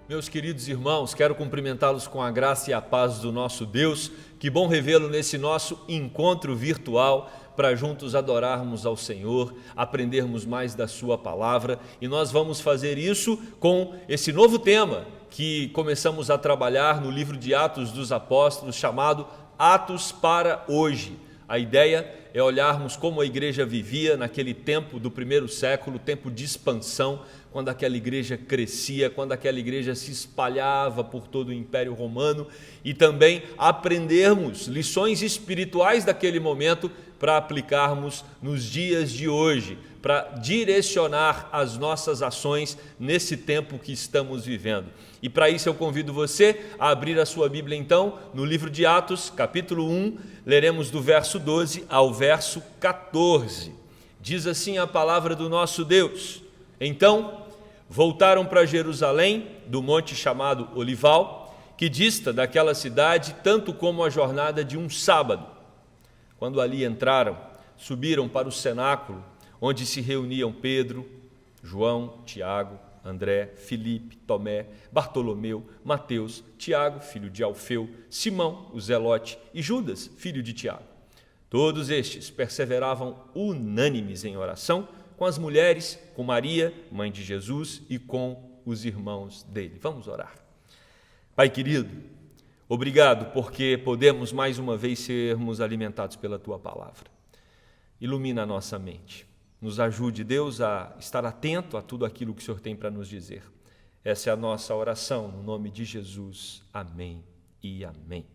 Meus queridos irmãos, quero cumprimentá-los com a graça e a paz do nosso Deus. Que bom revê-lo nesse nosso encontro virtual para juntos adorarmos ao Senhor, aprendermos mais da sua palavra, e nós vamos fazer isso com esse novo tema que começamos a trabalhar no livro de Atos dos Apóstolos, chamado Atos para Hoje. A ideia é olharmos como a igreja vivia naquele tempo do primeiro século, tempo de expansão, quando aquela igreja crescia, quando aquela igreja se espalhava por todo o Império Romano, e também aprendermos lições espirituais daquele momento para aplicarmos nos dias de hoje, para direcionar as nossas ações nesse tempo que estamos vivendo. E para isso eu convido você a abrir a sua Bíblia então, no livro de Atos, capítulo 1, leremos do verso 12 ao verso 14. Diz assim a palavra do nosso Deus: Então voltaram para Jerusalém, do monte chamado Olival, que dista daquela cidade tanto como a jornada de um sábado. Quando ali entraram, subiram para o cenáculo, onde se reuniam Pedro, João, Tiago, André, Filipe, Tomé, Bartolomeu, Mateus, Tiago, filho de Alfeu, Simão, o Zelote, e Judas, filho de Tiago. Todos estes perseveravam unânimes em oração com as mulheres, com Maria, mãe de Jesus, e com os irmãos dele. Vamos orar. Pai querido, obrigado porque podemos mais uma vez sermos alimentados pela Tua palavra. Ilumina a nossa mente. Nos ajude, Deus, a estar atento a tudo aquilo que o Senhor tem para nos dizer. Essa é a nossa oração, no nome de Jesus. Amém e amém.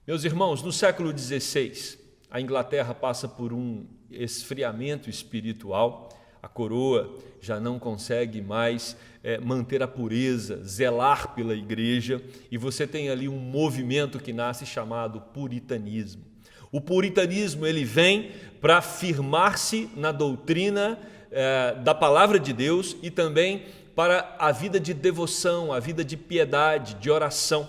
Meus irmãos, no século XVI, a Inglaterra passa por um esfriamento espiritual. A coroa já não consegue mais manter a pureza, zelar pela igreja, e você tem ali um movimento que nasce chamado puritanismo. O puritanismo ele vem para firmar-se na doutrina da palavra de Deus e também para a vida de devoção, a vida de piedade, de oração.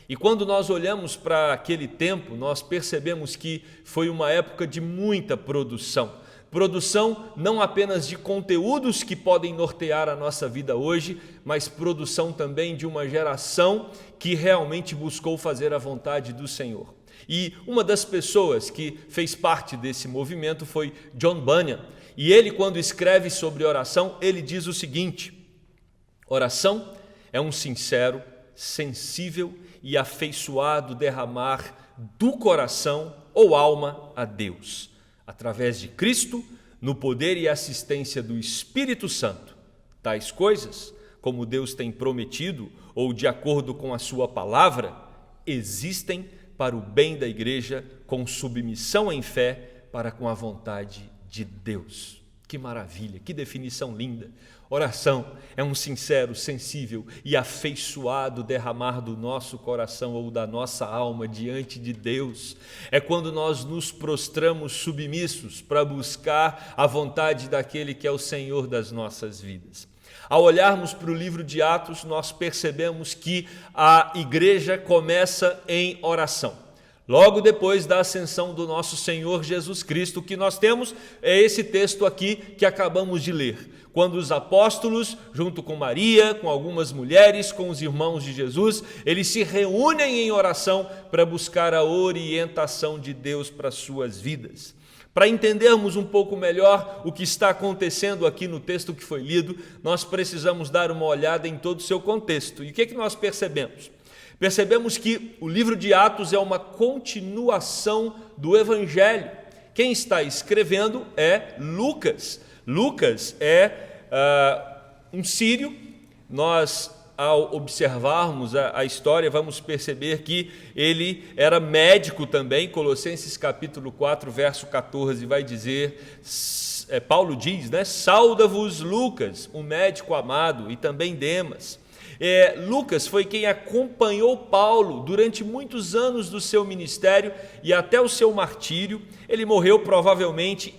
E quando nós olhamos para aquele tempo, nós percebemos que foi uma época de muita produção. Produção não apenas de conteúdos que podem nortear a nossa vida hoje, mas produção também de uma geração que realmente buscou fazer a vontade do Senhor. E uma das pessoas que fez parte desse movimento foi John Bunyan. E ele, quando escreve sobre oração, ele diz o seguinte: oração é um sincero, sensível e afeiçoado derramar do coração ou alma a Deus, através de Cristo, no poder e assistência do Espírito Santo. Tais coisas, como Deus tem prometido, ou de acordo com a sua palavra, existem para o bem da igreja, com submissão em fé, para com a vontade de Deus. Que maravilha, que definição linda. Oração é um sincero, sensível e afeiçoado derramar do nosso coração ou da nossa alma diante de Deus. É quando nós nos prostramos submissos para buscar a vontade daquele que é o Senhor das nossas vidas. Ao olharmos para o livro de Atos, nós percebemos que a igreja começa em oração. Logo depois da ascensão do nosso Senhor Jesus Cristo, o que nós temos é esse texto aqui que acabamos de ler. Quando os apóstolos, junto com Maria, com algumas mulheres, com os irmãos de Jesus, eles se reúnem em oração para buscar a orientação de Deus para as suas vidas. Para entendermos um pouco melhor o que está acontecendo aqui no texto que foi lido, nós precisamos dar uma olhada em todo o seu contexto. E o que é que nós percebemos? Percebemos que o livro de Atos é uma continuação do Evangelho. Quem está escrevendo é Lucas. Lucas é um sírio. Nós, ao observarmos a história, vamos perceber que ele era médico também. Colossenses capítulo 4, verso 14, vai dizer, Paulo diz, né? Sauda-vos Lucas, um médico amado, e também Demas. Lucas foi quem acompanhou Paulo durante muitos anos do seu ministério e até o seu martírio. Ele morreu provavelmente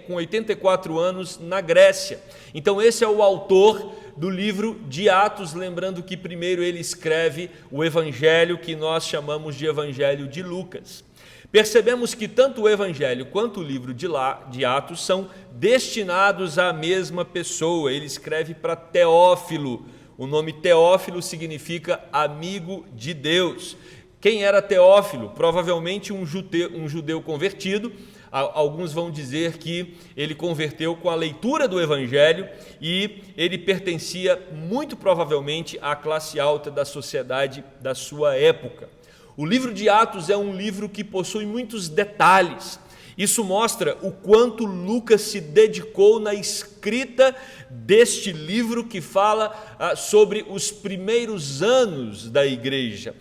com 84 anos na Grécia. Então esse é o autor do livro de Atos, lembrando que primeiro ele escreve o evangelho que nós chamamos de Evangelho de Lucas. Percebemos que tanto o Evangelho quanto o livro de Atos são destinados à mesma pessoa. Ele escreve para Teófilo, O nome Teófilo significa amigo de Deus. Quem era Teófilo? Provavelmente um judeu convertido. Alguns vão dizer que ele converteu com a leitura do Evangelho e ele pertencia muito provavelmente à classe alta da sociedade da sua época. O livro de Atos é um livro que possui muitos detalhes. Isso mostra o quanto Lucas se dedicou na escrita deste livro que fala sobre os primeiros anos da igreja.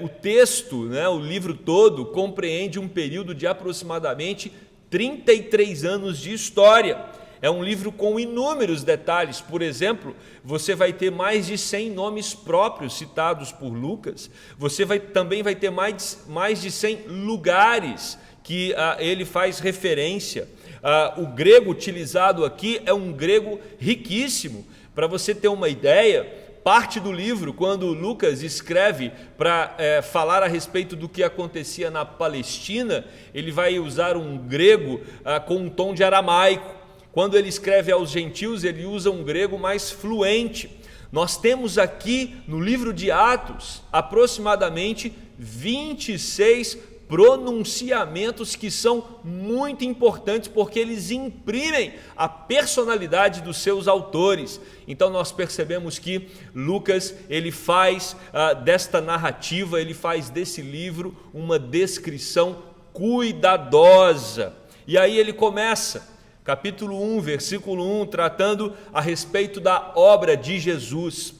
O texto, o livro todo, compreende um período de aproximadamente 33 anos de história. É um livro com inúmeros detalhes. Por exemplo, você vai ter mais de 100 nomes próprios citados por Lucas. Você também vai ter mais de 100 lugares que ele faz referência. O grego utilizado aqui é um grego riquíssimo. Para você ter uma ideia, parte do livro, quando Lucas escreve para falar a respeito do que acontecia na Palestina, ele vai usar um grego com um tom de aramaico. Quando ele escreve aos gentios, ele usa um grego mais fluente. Nós temos aqui no livro de Atos aproximadamente 26 pronunciamentos que são muito importantes porque eles imprimem a personalidade dos seus autores. Então nós percebemos que Lucas, ele faz desta narrativa, ele faz desse livro uma descrição cuidadosa. E aí ele começa, capítulo 1, versículo 1, tratando a respeito da obra de Jesus.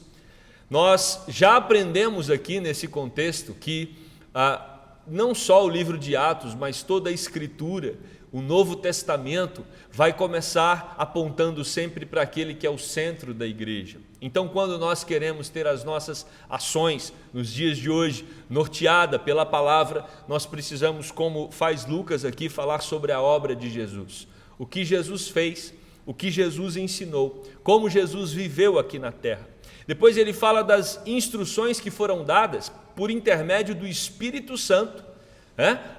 Nós já aprendemos aqui nesse contexto que não só o livro de Atos, mas toda a Escritura, o Novo Testamento, vai começar apontando sempre para aquele que é o centro da igreja. Então, quando nós queremos ter as nossas ações nos dias de hoje norteada pela palavra, nós precisamos, como faz Lucas aqui, falar sobre a obra de Jesus. O que Jesus fez, o que Jesus ensinou, como Jesus viveu aqui na terra. Depois ele fala das instruções que foram dadas por intermédio do Espírito Santo,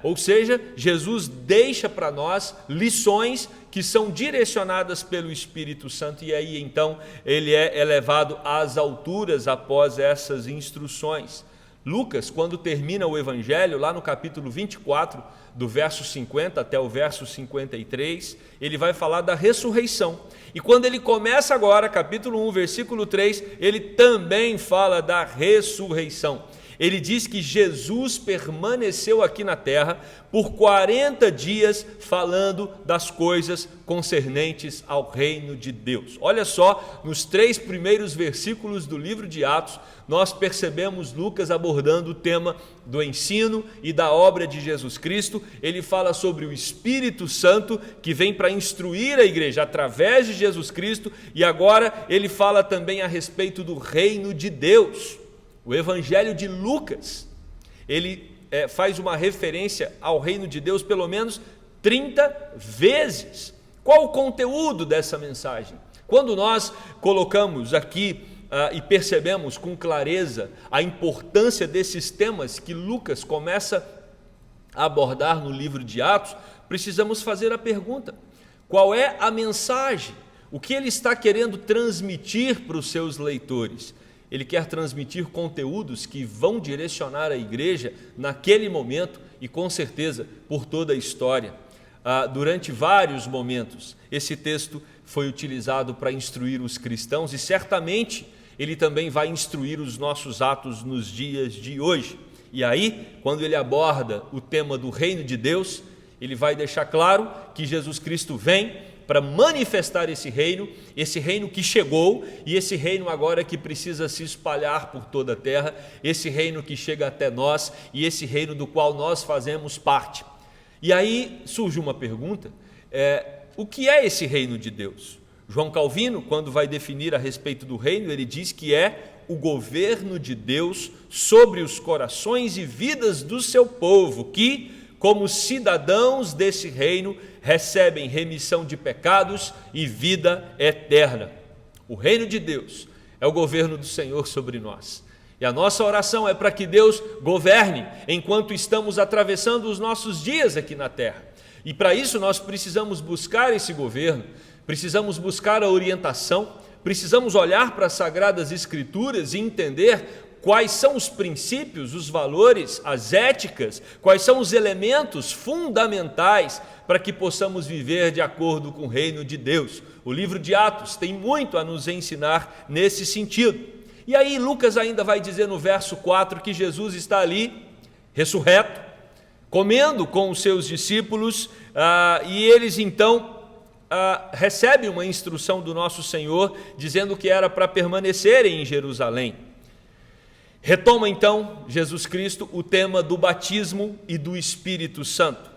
ou seja, Jesus deixa para nós lições que são direcionadas pelo Espírito Santo e aí então ele é elevado às alturas após essas instruções. Lucas, quando termina o Evangelho, lá no capítulo 24, do verso 50 até o verso 53, ele vai falar da ressurreição. E quando ele começa agora, capítulo 1, versículo 3, ele também fala da ressurreição. Ele diz que Jesus permaneceu aqui na terra por 40 dias falando das coisas concernentes ao reino de Deus. Olha só, nos 3 primeiros versículos do livro de Atos, nós percebemos Lucas abordando o tema do ensino e da obra de Jesus Cristo. Ele fala sobre o Espírito Santo que vem para instruir a igreja através de Jesus Cristo e agora ele fala também a respeito do reino de Deus. O Evangelho de Lucas, ele faz uma referência ao reino de Deus pelo menos 30 vezes. Qual o conteúdo dessa mensagem? Quando nós colocamos aqui e percebemos com clareza a importância desses temas que Lucas começa a abordar no livro de Atos, precisamos fazer a pergunta: qual é a mensagem? O que ele está querendo transmitir para os seus leitores? Ele quer transmitir conteúdos que vão direcionar a igreja naquele momento e com certeza por toda a história. Durante vários momentos, esse texto foi utilizado para instruir os cristãos e certamente ele também vai instruir os nossos atos nos dias de hoje. E aí, quando ele aborda o tema do reino de Deus, ele vai deixar claro que Jesus Cristo vem para manifestar esse reino que chegou e esse reino agora que precisa se espalhar por toda a terra, esse reino que chega até nós e esse reino do qual nós fazemos parte. E aí surge uma pergunta, o que é esse reino de Deus? João Calvino, quando vai definir a respeito do reino, ele diz que é o governo de Deus sobre os corações e vidas do seu povo, que, como cidadãos desse reino, recebem remissão de pecados e vida eterna. O reino de Deus é o governo do Senhor sobre nós. E a nossa oração é para que Deus governe enquanto estamos atravessando os nossos dias aqui na terra. E para isso nós precisamos buscar esse governo, precisamos buscar a orientação, precisamos olhar para as Sagradas Escrituras e entender quais são os princípios, os valores, as éticas, quais são os elementos fundamentais para que possamos viver de acordo com o reino de Deus. O livro de Atos tem muito a nos ensinar nesse sentido. E aí Lucas ainda vai dizer no verso 4 que Jesus está ali, ressurreto, comendo com os seus discípulos, e eles então recebem uma instrução do nosso Senhor, dizendo que era para permanecerem em Jerusalém. Retoma então Jesus Cristo o tema do batismo e do Espírito Santo.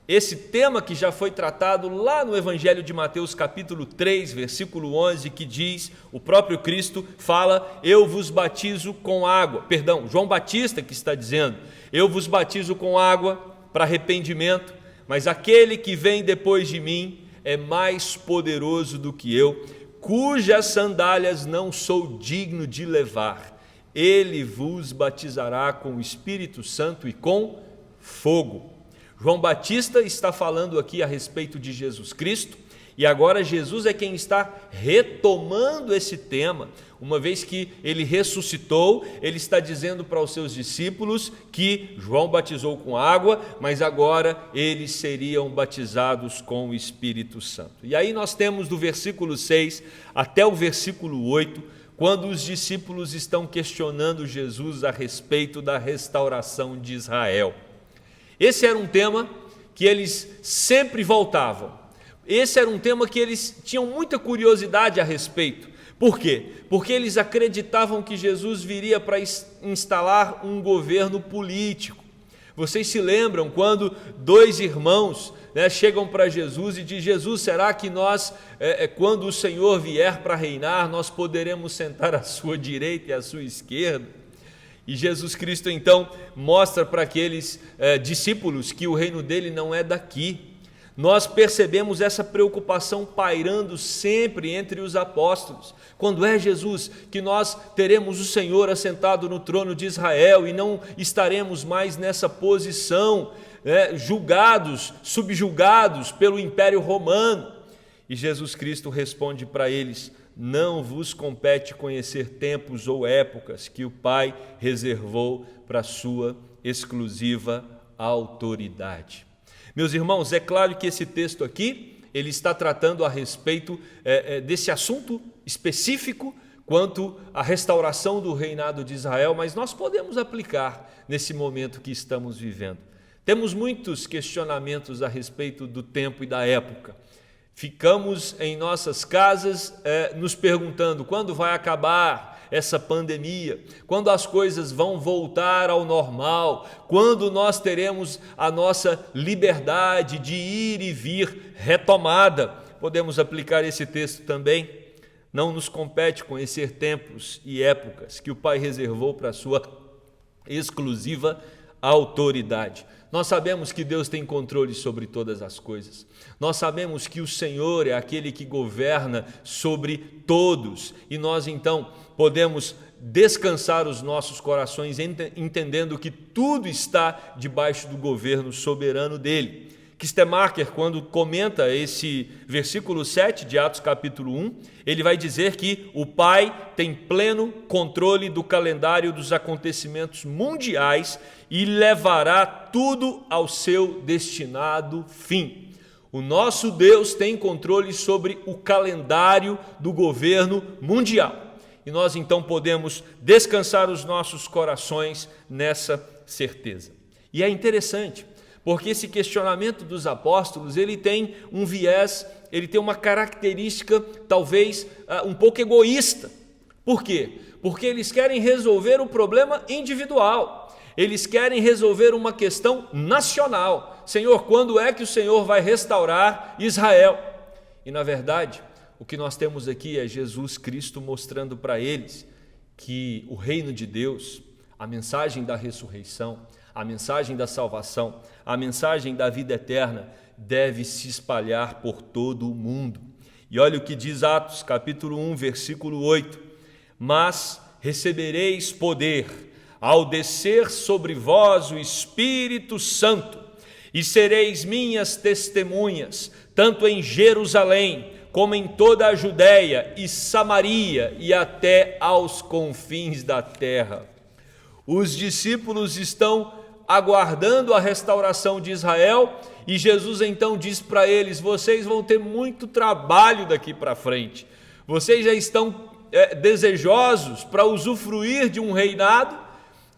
Esse tema que já foi tratado lá no Evangelho de Mateus capítulo 3, versículo 11, que diz, o próprio Cristo fala, eu vos batizo com água, João Batista que está dizendo, eu vos batizo com água para arrependimento, mas aquele que vem depois de mim é mais poderoso do que eu, cujas sandálias não sou digno de levar. Ele vos batizará com o Espírito Santo e com fogo. João Batista está falando aqui a respeito de Jesus Cristo, e agora Jesus é quem está retomando esse tema, uma vez que ele ressuscitou, ele está dizendo para os seus discípulos que João batizou com água, mas agora eles seriam batizados com o Espírito Santo. E aí nós temos do versículo 6 até o versículo 8, quando os discípulos estão questionando Jesus a respeito da restauração de Israel. Esse era um tema que eles sempre voltavam. Esse era um tema que eles tinham muita curiosidade a respeito. Por quê? Porque eles acreditavam que Jesus viria para instalar um governo político. Vocês se lembram quando dois irmãos chegam para Jesus e dizem, Jesus, será que nós, quando o Senhor vier para reinar, nós poderemos sentar à sua direita e à sua esquerda? E Jesus Cristo então mostra para aqueles discípulos que o reino dele não é daqui. Nós percebemos essa preocupação pairando sempre entre os apóstolos. Quando é Jesus que nós teremos o Senhor assentado no trono de Israel e não estaremos mais nessa posição, julgados, subjugados pelo Império Romano? E Jesus Cristo responde para eles, não vos compete conhecer tempos ou épocas que o Pai reservou para a sua exclusiva autoridade. Meus irmãos, é claro que esse texto aqui, ele está tratando a respeito desse assunto específico quanto à restauração do reinado de Israel, mas nós podemos aplicar nesse momento que estamos vivendo. Temos muitos questionamentos a respeito do tempo e da época. Ficamos em nossas casas nos perguntando quando vai acabar essa pandemia, quando as coisas vão voltar ao normal, quando nós teremos a nossa liberdade de ir e vir retomada. Podemos aplicar esse texto também. Não nos compete conhecer tempos e épocas que o Pai reservou para a sua exclusiva autoridade. Nós sabemos que Deus tem controle sobre todas as coisas. Nós sabemos que o Senhor é aquele que governa sobre todos. E nós então podemos descansar os nossos corações entendendo que tudo está debaixo do governo soberano dele. Kistemacher, quando comenta esse versículo 7 de Atos capítulo 1, ele vai dizer que o Pai tem pleno controle do calendário dos acontecimentos mundiais e levará tudo ao seu destinado fim. O nosso Deus tem controle sobre o calendário do governo mundial. E nós então podemos descansar os nossos corações nessa certeza. E é interessante, porque esse questionamento dos apóstolos, ele tem um viés, ele tem uma característica talvez um pouco egoísta. Por quê? Porque eles querem resolver o problema individual, eles querem resolver uma questão nacional. Senhor, quando é que o Senhor vai restaurar Israel? E na verdade, o que nós temos aqui é Jesus Cristo mostrando para eles que o reino de Deus, a mensagem da ressurreição, a mensagem da salvação, a mensagem da vida eterna deve se espalhar por todo o mundo. E olha o que diz Atos, capítulo 1, versículo 8. Mas recebereis poder ao descer sobre vós o Espírito Santo, e sereis minhas testemunhas, tanto em Jerusalém, como em toda a Judéia e Samaria e até aos confins da terra. Os discípulos estão aguardando a restauração de Israel e Jesus então diz para eles: vocês vão ter muito trabalho daqui para frente. Vocês já estão desejosos para usufruir de um reinado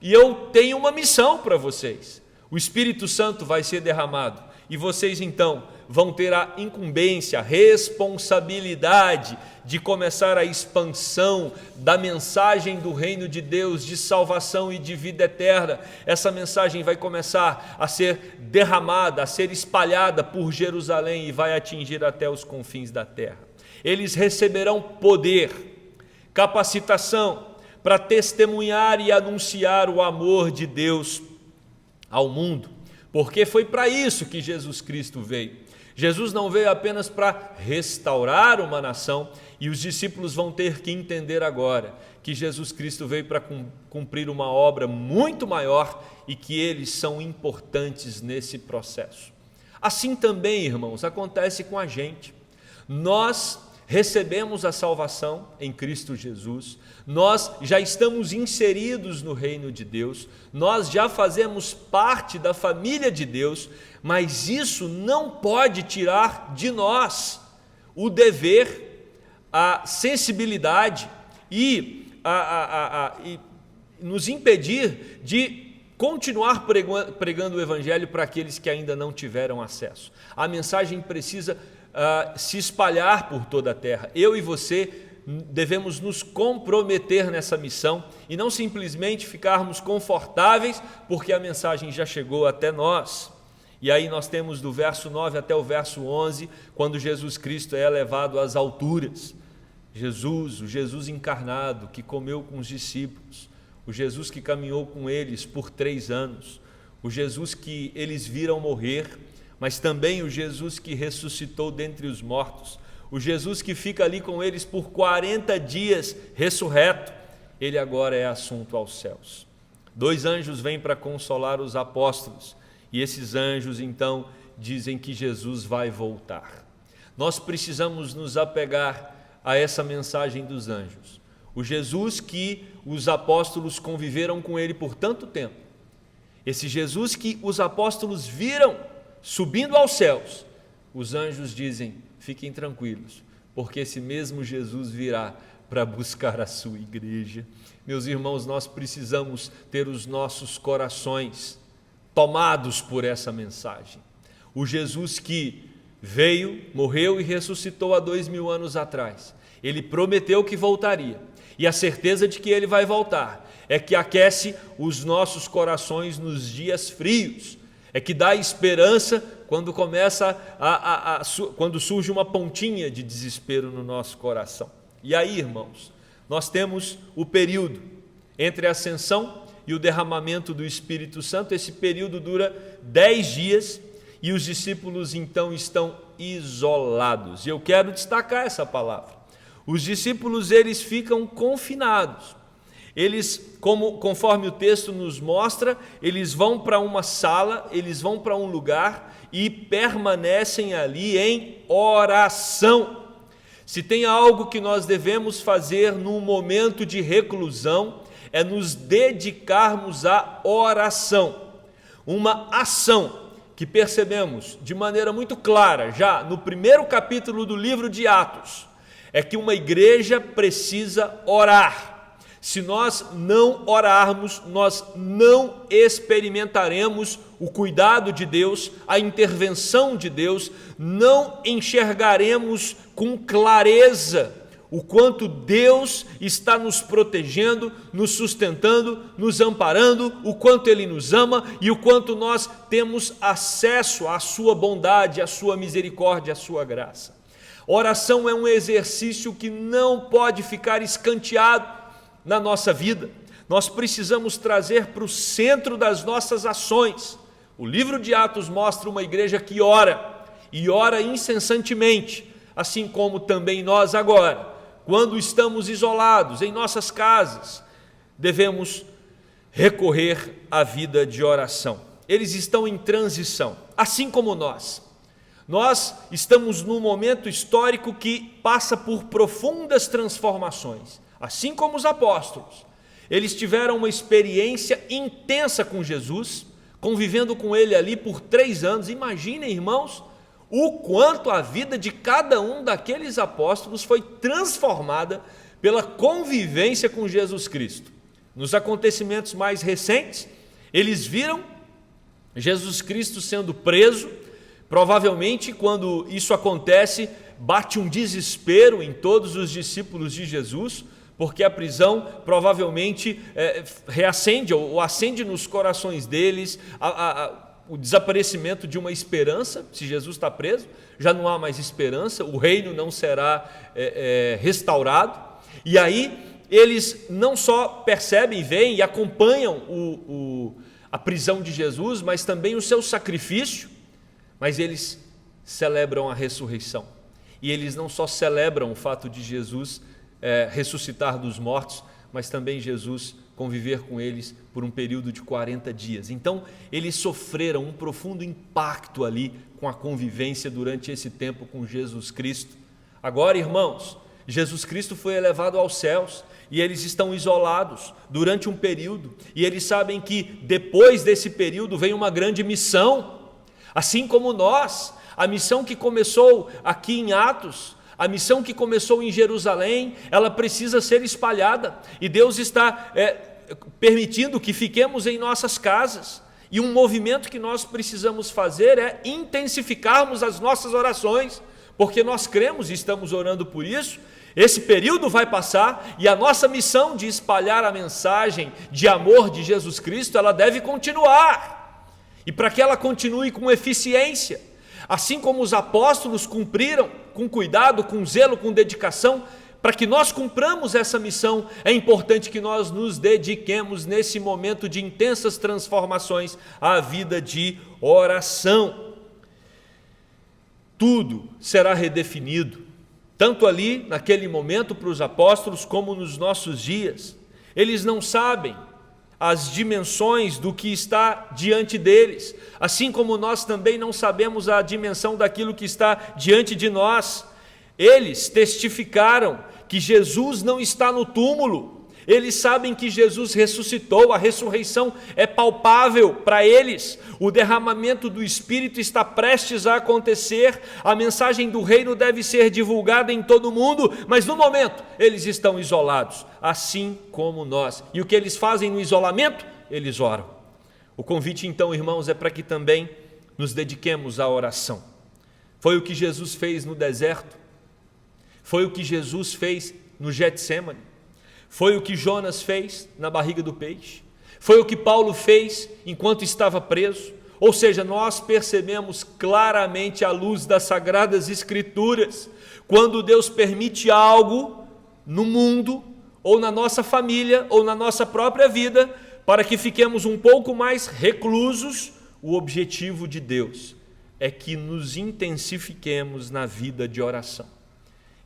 e eu tenho uma missão para vocês. O Espírito Santo vai ser derramado e vocês então vão ter a incumbência, a responsabilidade de começar a expansão da mensagem do reino de Deus, de salvação e de vida eterna. Essa mensagem vai começar a ser derramada, a ser espalhada por Jerusalém e vai atingir até os confins da terra. Eles receberão poder, capacitação para testemunhar e anunciar o amor de Deus ao mundo, porque foi para isso que Jesus Cristo veio. Jesus não veio apenas para restaurar uma nação, e os discípulos vão ter que entender agora que Jesus Cristo veio para cumprir uma obra muito maior e que eles são importantes nesse processo. Assim também, irmãos, acontece com a gente. Nós recebemos a salvação em Cristo Jesus, nós já estamos inseridos no reino de Deus, nós já fazemos parte da família de Deus, mas isso não pode tirar de nós o dever, a sensibilidade e nos impedir de continuar pregando o Evangelho para aqueles que ainda não tiveram acesso. A mensagem precisa se espalhar por toda a terra. Eu e você devemos nos comprometer nessa missão e não simplesmente ficarmos confortáveis porque a mensagem já chegou até nós. E aí nós temos do verso 9 até o verso 11, quando Jesus Cristo é elevado às alturas. Jesus, o Jesus encarnado que comeu com os discípulos, o Jesus que caminhou com eles por 3 anos, o Jesus que eles viram morrer, mas também o Jesus que ressuscitou dentre os mortos, o Jesus que fica ali com eles por 40 dias ressurreto, ele agora é assunto aos céus. 2 anjos vêm para consolar os apóstolos, e esses anjos então dizem que Jesus vai voltar. Nós precisamos nos apegar a essa mensagem dos anjos. O Jesus que os apóstolos conviveram com ele por tanto tempo, esse Jesus que os apóstolos viram subindo aos céus, os anjos dizem: fiquem tranquilos, porque esse mesmo Jesus virá para buscar a sua igreja. Meus irmãos, nós precisamos ter os nossos corações tomados por essa mensagem. O Jesus que veio, morreu e ressuscitou há 2000 anos atrás, ele prometeu que voltaria, e a certeza de que ele vai voltar é que aquece os nossos corações nos dias frios, é que dá esperança quando quando surge uma pontinha de desespero no nosso coração. E aí, irmãos, nós temos o período entre a ascensão e o derramamento do Espírito Santo. Esse período dura 10 dias e os discípulos então estão isolados. E eu quero destacar essa palavra. Os discípulos, eles ficam confinados. Eles, conforme o texto nos mostra, eles vão para uma sala, eles vão para um lugar e permanecem ali em oração. Se tem algo que nós devemos fazer num momento de reclusão, é nos dedicarmos à oração. Uma ação que percebemos de maneira muito clara, já no primeiro capítulo do livro de Atos, é que uma igreja precisa orar. Se nós não orarmos, nós não experimentaremos o cuidado de Deus, a intervenção de Deus, não enxergaremos com clareza o quanto Deus está nos protegendo, nos sustentando, nos amparando, o quanto Ele nos ama e o quanto nós temos acesso à sua bondade, à sua misericórdia, à sua graça. Oração é um exercício que não pode ficar escanteado na nossa vida. Nós precisamos trazer para o centro das nossas ações. O livro de Atos mostra uma igreja que ora, e ora incessantemente, assim como também nós agora, quando estamos isolados em nossas casas, devemos recorrer à vida de oração. Eles estão em transição, assim como nós. nós estamos num momento histórico que passa por profundas transformações. Assim como os apóstolos, eles tiveram uma experiência intensa com Jesus, convivendo com ele ali por 3 anos. Imaginem, irmãos, o quanto a vida de cada um daqueles apóstolos foi transformada pela convivência com Jesus Cristo. Nos acontecimentos mais recentes, eles viram Jesus Cristo sendo preso. Provavelmente, quando isso acontece, bate um desespero em todos os discípulos de Jesus, porque a prisão provavelmente reacende ou acende nos corações deles o desaparecimento de uma esperança. Se Jesus está preso, já não há mais esperança, o reino não será restaurado. E aí eles não só percebem, veem e acompanham a prisão de Jesus, mas também o seu sacrifício, mas eles celebram a ressurreição. E eles não só celebram o fato de Jesus ressuscitar dos mortos, mas também Jesus conviver com eles por um período de 40 dias. Então, eles sofreram um profundo impacto ali com a convivência durante esse tempo com Jesus Cristo. Agora, irmãos, Jesus Cristo foi elevado aos céus e eles estão isolados durante um período, e eles sabem que depois desse período vem uma grande missão, assim como nós. A missão que começou aqui em Atos, a missão que começou em Jerusalém, ela precisa ser espalhada, e Deus está permitindo que fiquemos em nossas casas, e um movimento que nós precisamos fazer é intensificarmos as nossas orações, porque nós cremos e estamos orando por isso. Esse período vai passar e a nossa missão de espalhar a mensagem de amor de Jesus Cristo, ela deve continuar, e para que ela continue com eficiência, assim como os apóstolos cumpriram, com cuidado, com zelo, com dedicação, para que nós cumpramos essa missão, é importante que nós nos dediquemos nesse momento de intensas transformações à vida de oração. Tudo será redefinido, tanto ali naquele momento para os apóstolos, como nos nossos dias. Eles não sabem as dimensões do que está diante deles, assim como nós também não sabemos a dimensão daquilo que está diante de nós. Eles testificaram que Jesus não está no túmulo, eles sabem que Jesus ressuscitou, a ressurreição é palpável para eles, o derramamento do Espírito está prestes a acontecer, a mensagem do reino deve ser divulgada em todo o mundo, mas no momento eles estão isolados, assim como nós. E o que eles fazem no isolamento? Eles oram. O convite então, irmãos, é para que também nos dediquemos à oração. Foi o que Jesus fez no deserto, foi o que Jesus fez no Getsêmani, foi o que Jonas fez na barriga do peixe, foi o que Paulo fez enquanto estava preso. Ou seja, nós percebemos claramente à luz das Sagradas Escrituras, quando Deus permite algo no mundo, ou na nossa família, ou na nossa própria vida, para que fiquemos um pouco mais reclusos, o objetivo de Deus é que nos intensifiquemos na vida de oração.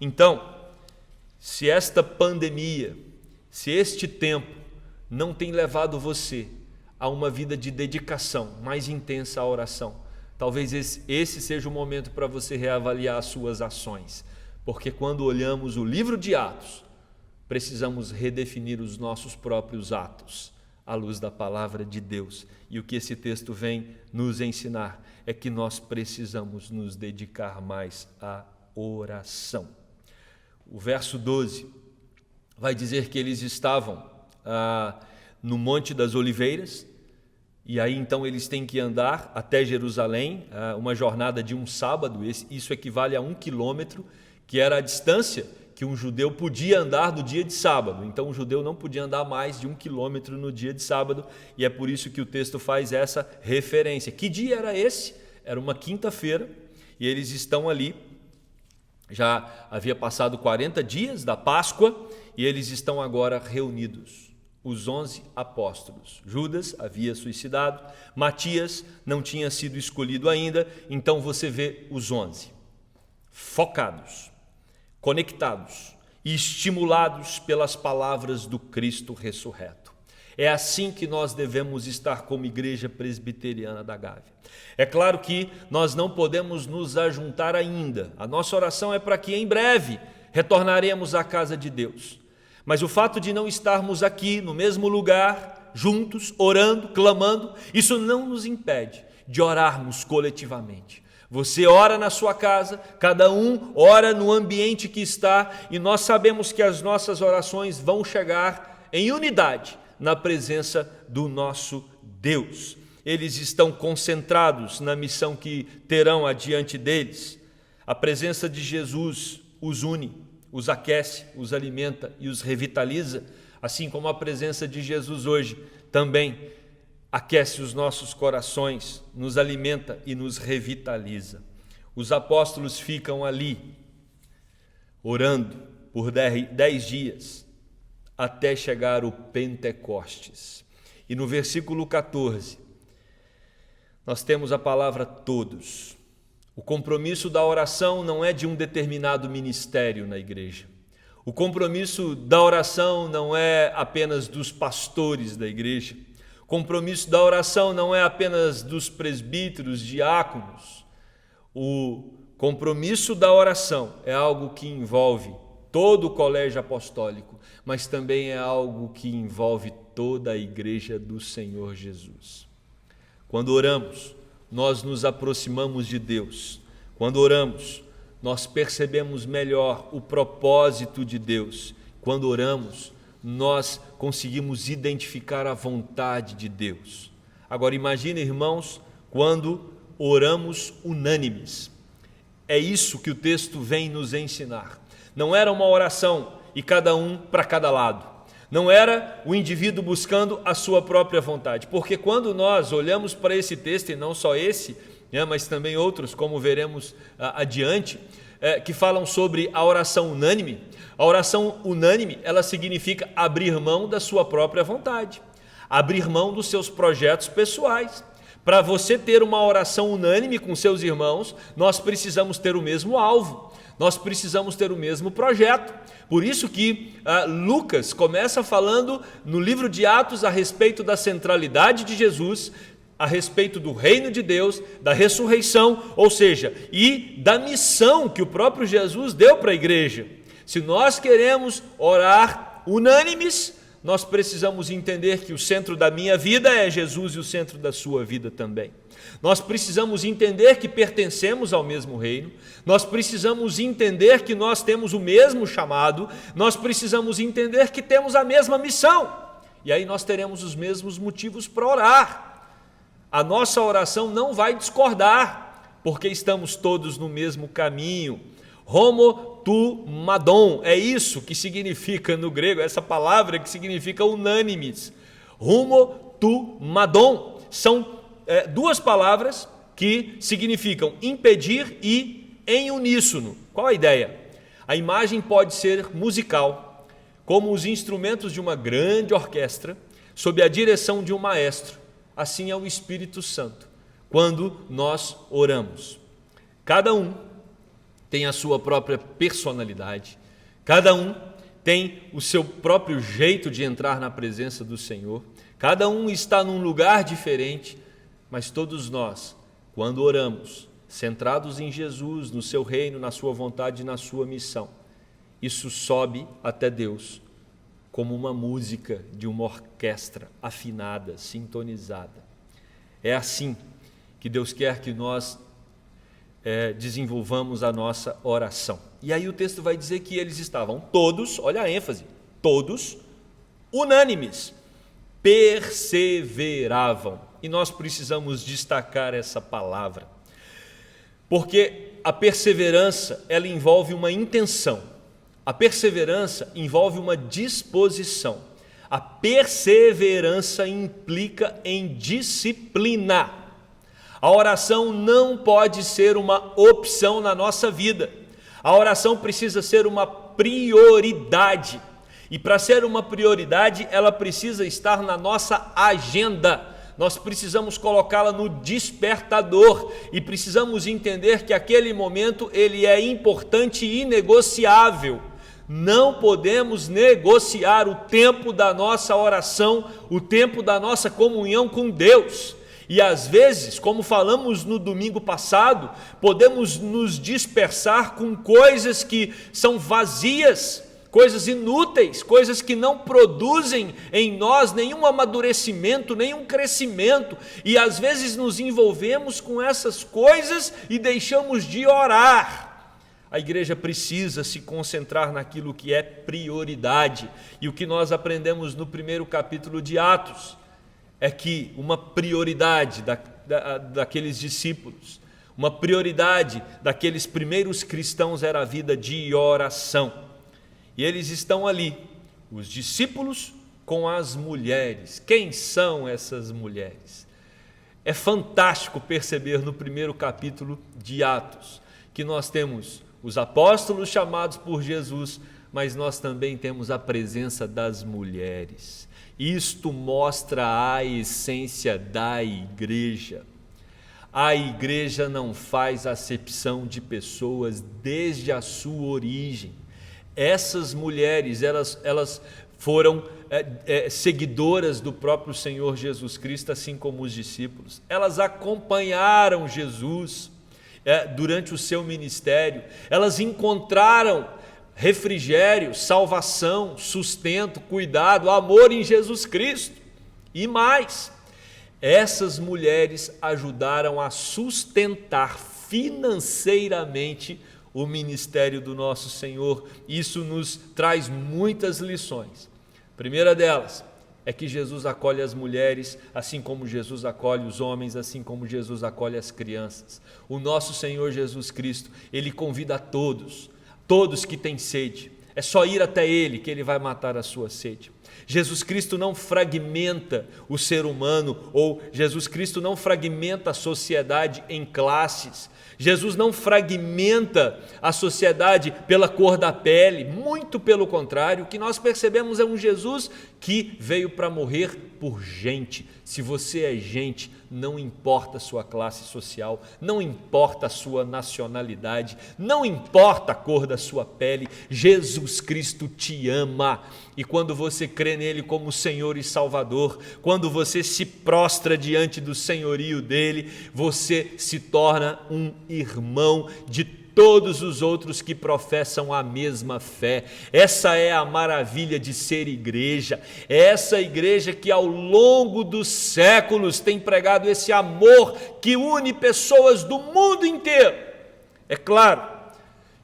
Então, se esta pandemia, se este tempo não tem levado você a uma vida de dedicação mais intensa à oração, talvez esse seja o momento para você reavaliar as suas ações, porque quando olhamos o livro de Atos, precisamos redefinir os nossos próprios atos à luz da palavra de Deus. E o que esse texto vem nos ensinar é que nós precisamos nos dedicar mais à oração. O verso 12 vai dizer que eles estavam no Monte das Oliveiras, e aí então eles têm que andar até Jerusalém, uma jornada de um sábado. Isso equivale a 1 quilômetro, que era a distância que um judeu podia andar no dia de sábado. Então o judeu não podia andar mais de 1 quilômetro no dia de sábado, e é por isso que o texto faz essa referência. Que dia era esse? Era uma quinta-feira, e eles estão ali. Já havia passado 40 dias da Páscoa e eles estão agora reunidos, os 11 apóstolos. Judas havia suicidado, Matias não tinha sido escolhido ainda, então você vê os 11, focados, conectados e estimulados pelas palavras do Cristo ressurreto. É assim que nós devemos estar como Igreja Presbiteriana da Gávea. É claro que nós não podemos nos ajuntar ainda. A nossa oração é para que em breve retornaremos à casa de Deus. Mas o fato de não estarmos aqui no mesmo lugar, juntos, orando, clamando, isso não nos impede de orarmos coletivamente. Você ora na sua casa, cada um ora no ambiente que está, e nós sabemos que as nossas orações vão chegar em unidade na presença do nosso Deus. Eles estão concentrados na missão que terão adiante deles. A presença de Jesus os une, os aquece, os alimenta e os revitaliza, assim como a presença de Jesus hoje também aquece os nossos corações, nos alimenta e nos revitaliza. Os apóstolos ficam ali, orando por 10 dias, até chegar o Pentecostes. E no versículo 14, nós temos a palavra todos. O compromisso da oração não é de um determinado ministério na igreja. O compromisso da oração não é apenas dos pastores da igreja. O compromisso da oração não é apenas dos presbíteros, diáconos. O compromisso da oração é algo que envolve todo o colégio apostólico, mas também é algo que envolve toda a igreja do Senhor Jesus. Quando oramos, nós nos aproximamos de Deus. Quando oramos, nós percebemos melhor o propósito de Deus. Quando oramos, nós conseguimos identificar a vontade de Deus. Agora imagine, irmãos, quando oramos unânimes. É isso que o texto vem nos ensinar. Não era uma oração e cada um para cada lado. Não era o indivíduo buscando a sua própria vontade. Porque quando nós olhamos para esse texto, e não só esse, mas também outros, como veremos adiante, que falam sobre a oração unânime. A oração unânime, ela significa abrir mão da sua própria vontade, abrir mão dos seus projetos pessoais. Para você ter uma oração unânime com seus irmãos, nós precisamos ter o mesmo alvo, nós precisamos ter o mesmo projeto. Por isso que Lucas começa falando no livro de Atos a respeito da centralidade de Jesus, a respeito do reino de Deus, da ressurreição, ou seja, e da missão que o próprio Jesus deu para a igreja. Se nós queremos orar unânimes, nós precisamos entender que o centro da minha vida é Jesus e o centro da sua vida também. Nós precisamos entender que pertencemos ao mesmo reino, nós precisamos entender que nós temos o mesmo chamado, nós precisamos entender que temos a mesma missão, e aí nós teremos os mesmos motivos para orar. A nossa oração não vai discordar, porque estamos todos no mesmo caminho. Homo tu madon, é isso que significa no grego, essa palavra que significa unânimes. Homo tu madon, são duas palavras que significam impedir e em uníssono. Qual a ideia? A imagem pode ser musical, como os instrumentos de uma grande orquestra, sob a direção de um maestro. Assim é o Espírito Santo, quando nós oramos. Cada um tem a sua própria personalidade, cada um tem o seu próprio jeito de entrar na presença do Senhor, cada um está num lugar diferente, mas todos nós, quando oramos, centrados em Jesus, no seu reino, na sua vontade e na sua missão, isso sobe até Deus, como uma música de uma orquestra afinada, sintonizada. É assim que Deus quer que nós desenvolvamos a nossa oração. E aí o texto vai dizer que eles estavam todos, olha a ênfase, todos unânimes, perseveravam. E nós precisamos destacar essa palavra, porque a perseverança, ela envolve uma intenção. A perseverança envolve uma disposição. A perseverança implica em disciplina. A oração não pode ser uma opção na nossa vida. A oração precisa ser uma prioridade. E para ser uma prioridade, ela precisa estar na nossa agenda. Nós precisamos colocá-la no despertador e precisamos entender que aquele momento ele é importante e inegociável. Não podemos negociar o tempo da nossa oração, o tempo da nossa comunhão com Deus. E às vezes, como falamos no domingo passado, podemos nos dispersar com coisas que são vazias, coisas inúteis, coisas que não produzem em nós nenhum amadurecimento, nenhum crescimento, e às vezes nos envolvemos com essas coisas e deixamos de orar. A igreja precisa se concentrar naquilo que é prioridade, e o que nós aprendemos no primeiro capítulo de Atos é que uma prioridade daqueles discípulos, uma prioridade daqueles primeiros cristãos era a vida de oração. E eles estão ali, os discípulos com as mulheres. Quem são essas mulheres? É fantástico perceber no primeiro capítulo de Atos que nós temos os apóstolos chamados por Jesus, mas nós também temos a presença das mulheres. Isto mostra a essência da igreja. A igreja não faz acepção de pessoas desde a sua origem. Essas mulheres, elas foram seguidoras do próprio Senhor Jesus Cristo, assim como os discípulos. Elas acompanharam Jesus durante o seu ministério. Elas encontraram refrigério, salvação, sustento, cuidado, amor em Jesus Cristo. E mais, essas mulheres ajudaram a sustentar financeiramente o ministério do nosso Senhor. Isso nos traz muitas lições. A primeira delas é que Jesus acolhe as mulheres, assim como Jesus acolhe os homens, assim como Jesus acolhe as crianças. O nosso Senhor Jesus Cristo, Ele convida a todos que têm sede. É só ir até Ele que Ele vai matar a sua sede. Jesus Cristo não fragmenta o ser humano, ou Jesus Cristo não fragmenta a sociedade em classes. Jesus não fragmenta a sociedade pela cor da pele, muito pelo contrário. O que nós percebemos é um Jesus que veio para morrer por gente. Se você é gente, não importa a sua classe social, não importa a sua nacionalidade, não importa a cor da sua pele, Jesus Cristo te ama. E quando você crê nele como Senhor e Salvador, quando você se prostra diante do senhorio dele, você se torna um irmão de todos os outros que professam a mesma fé. Essa é a maravilha de ser igreja. É essa igreja que ao longo dos séculos tem pregado esse amor que une pessoas do mundo inteiro. É claro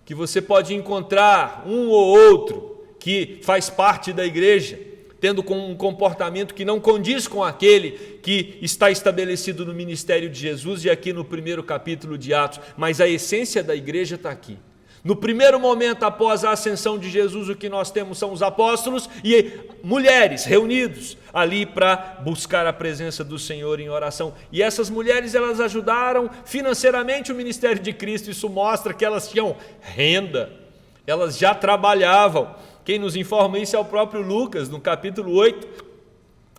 que você pode encontrar um ou outro que faz parte da igreja, tendo um comportamento que não condiz com aquele que está estabelecido no ministério de Jesus e aqui no primeiro capítulo de Atos, mas a essência da igreja está aqui. No primeiro momento após a ascensão de Jesus, o que nós temos são os apóstolos e mulheres reunidos ali para buscar a presença do Senhor em oração. E essas mulheres, elas ajudaram financeiramente o ministério de Cristo. Isso mostra que elas tinham renda, elas já trabalhavam. Quem nos informa isso é o próprio Lucas, no capítulo 8,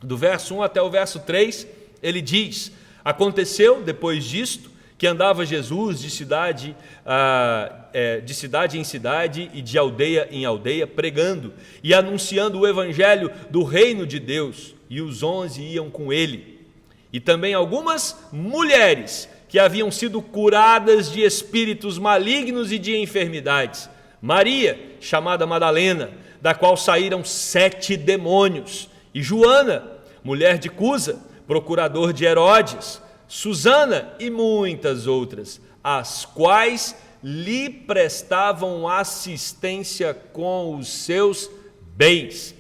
do verso 1 até o verso 3, ele diz: aconteceu depois disto, que andava Jesus de cidade em cidade e de aldeia em aldeia, pregando e anunciando o evangelho do reino de Deus, e os 11 iam com ele. E também algumas mulheres que haviam sido curadas de espíritos malignos e de enfermidades. Maria, chamada Madalena, da qual saíram 7 demônios, e Joana, mulher de Cusa, procurador de Herodes, Susana e muitas outras, as quais lhe prestavam assistência com os seus bens.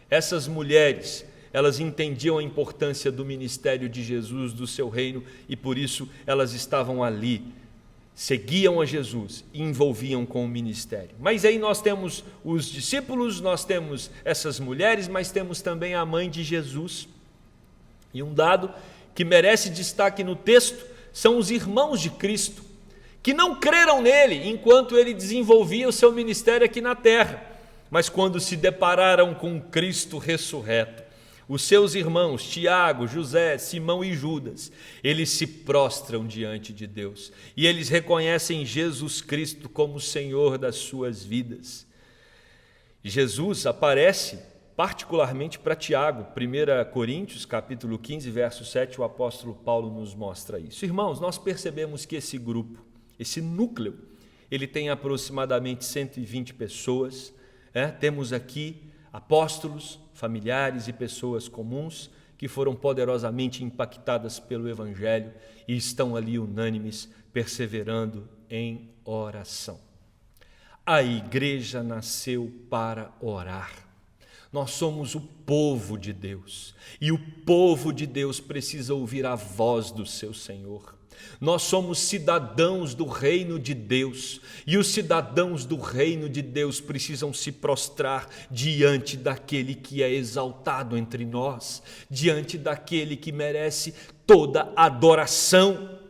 Essas mulheres, elas entendiam a importância do ministério de Jesus, do seu reino, e por isso elas estavam ali, seguiam a Jesus e envolviam com o ministério. Mas aí nós temos os discípulos, nós temos essas mulheres, mas temos também a mãe de Jesus. E um dado que merece destaque no texto são os irmãos de Cristo, que não creram nele enquanto ele desenvolvia o seu ministério aqui na terra, mas quando se depararam com Cristo ressurreto, os seus irmãos, Tiago, José, Simão e Judas, eles se prostram diante de Deus e eles reconhecem Jesus Cristo como o Senhor das suas vidas. Jesus aparece particularmente para Tiago. 1 Coríntios, capítulo 15, verso 7, o apóstolo Paulo nos mostra isso. Irmãos, nós percebemos que esse grupo, esse núcleo, ele tem aproximadamente 120 pessoas. Temos aqui apóstolos, familiares e pessoas comuns que foram poderosamente impactadas pelo Evangelho e estão ali unânimes, perseverando em oração. A igreja nasceu para orar. Nós somos o povo de Deus e o povo de Deus precisa ouvir a voz do seu Senhor. Nós somos cidadãos do reino de Deus e os cidadãos do reino de Deus precisam se prostrar diante daquele que é exaltado entre nós, diante daquele que merece toda adoração.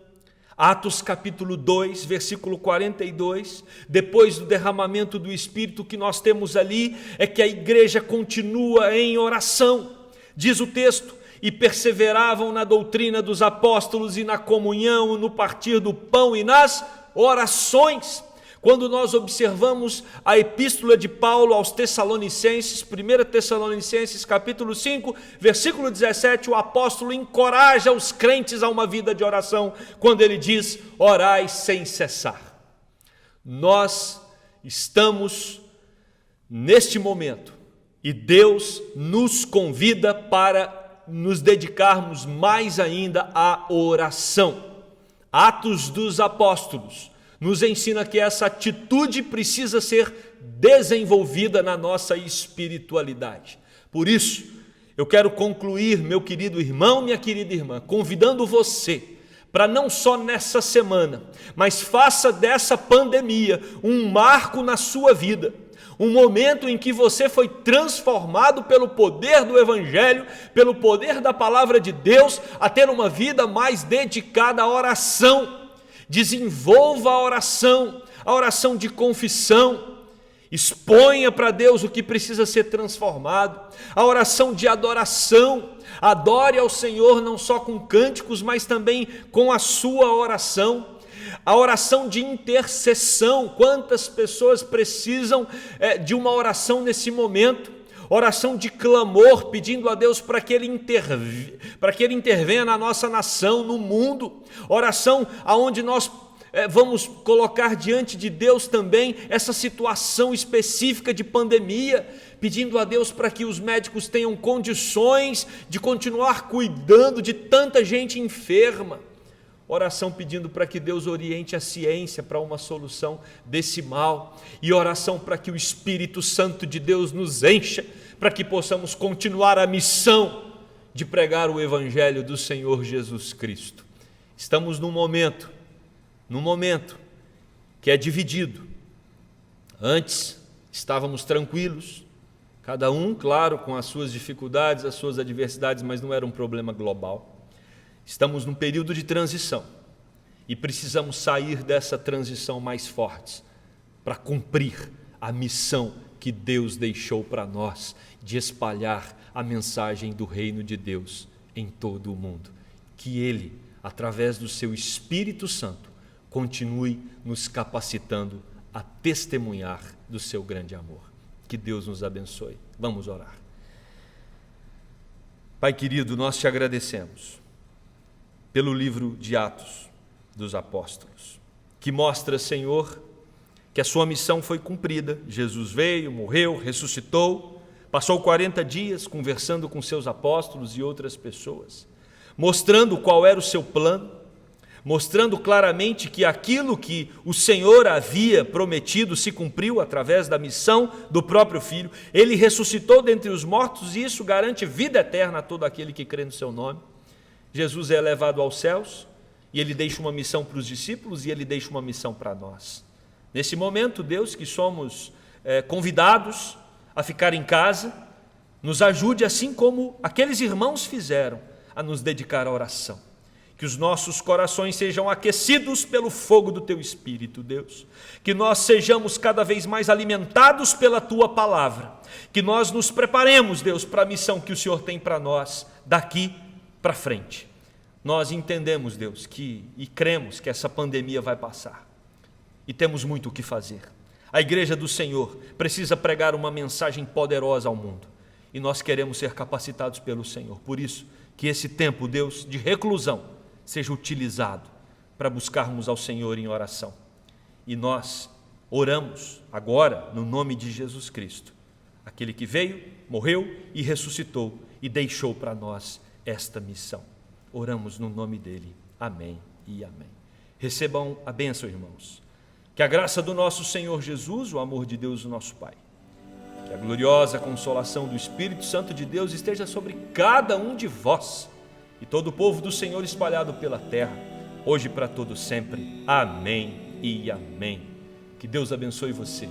Atos capítulo 2, versículo 42, depois do derramamento do Espírito que nós temos ali, é que a igreja continua em oração. Diz o texto: e perseveravam na doutrina dos apóstolos e na comunhão, no partir do pão e nas orações. Quando nós observamos a epístola de Paulo aos Tessalonicenses, 1 Tessalonicenses capítulo 5, versículo 17, o apóstolo encoraja os crentes a uma vida de oração, quando ele diz: orai sem cessar. Nós estamos neste momento e Deus nos convida para nos dedicarmos mais ainda à oração. Atos dos Apóstolos nos ensina que essa atitude precisa ser desenvolvida na nossa espiritualidade. Por isso, eu quero concluir, meu querido irmão, minha querida irmã, convidando você para não só nessa semana, mas faça dessa pandemia um marco na sua vida, um momento em que você foi transformado pelo poder do Evangelho, pelo poder da Palavra de Deus, a ter uma vida mais dedicada à oração. Desenvolva a oração de confissão, exponha para Deus o que precisa ser transformado, a oração de adoração. Adore ao Senhor não só com cânticos, mas também com a sua oração. A oração de intercessão. Quantas pessoas precisam de uma oração nesse momento? Oração de clamor, pedindo a Deus para que Ele intervenha na nossa nação, no mundo. Oração aonde nós vamos colocar diante de Deus também essa situação específica de pandemia, pedindo a Deus para que os médicos tenham condições de continuar cuidando de tanta gente enferma. Oração pedindo para que Deus oriente a ciência para uma solução desse mal. E oração para que o Espírito Santo de Deus nos encha, para que possamos continuar a missão de pregar o Evangelho do Senhor Jesus Cristo. Estamos num momento que é dividido. Antes estávamos tranquilos, cada um, claro, com as suas dificuldades, as suas adversidades, mas não era um problema global. Estamos num período de transição e precisamos sair dessa transição mais fortes para cumprir a missão que Deus deixou para nós de espalhar a mensagem do reino de Deus em todo o mundo. Que Ele, através do seu Espírito Santo, continue nos capacitando a testemunhar do seu grande amor. Que Deus nos abençoe. Vamos orar. Pai querido, nós te agradecemos pelo livro de Atos dos Apóstolos, que mostra, Senhor, que a sua missão foi cumprida. Jesus veio, morreu, ressuscitou, passou 40 dias conversando com seus apóstolos e outras pessoas, mostrando qual era o seu plano, mostrando claramente que aquilo que o Senhor havia prometido se cumpriu através da missão do próprio Filho. Ele ressuscitou dentre os mortos e isso garante vida eterna a todo aquele que crê no seu nome. Jesus é levado aos céus e Ele deixa uma missão para os discípulos e Ele deixa uma missão para nós. Nesse momento, Deus, que somos convidados a ficar em casa, nos ajude, assim como aqueles irmãos fizeram, a nos dedicar à oração. Que os nossos corações sejam aquecidos pelo fogo do Teu Espírito, Deus. Que nós sejamos cada vez mais alimentados pela Tua palavra. Que nós nos preparemos, Deus, para a missão que o Senhor tem para nós daqui para frente. Nós entendemos, Deus, e cremos que essa pandemia vai passar. E temos muito o que fazer. A igreja do Senhor precisa pregar uma mensagem poderosa ao mundo. E nós queremos ser capacitados pelo Senhor. Por isso, que esse tempo, Deus, de reclusão, seja utilizado para buscarmos ao Senhor em oração. E nós oramos agora no nome de Jesus Cristo, aquele que veio, morreu e ressuscitou e deixou para nós esta missão. Oramos no nome dele. Amém e amém. Recebam a bênção, irmãos. Que a graça do nosso Senhor Jesus, o amor de Deus, o nosso Pai, que a gloriosa consolação do Espírito Santo de Deus esteja sobre cada um de vós e todo o povo do Senhor espalhado pela terra, hoje e para todo sempre. Amém e amém. Que Deus abençoe você,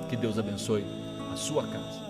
que Deus abençoe a sua casa.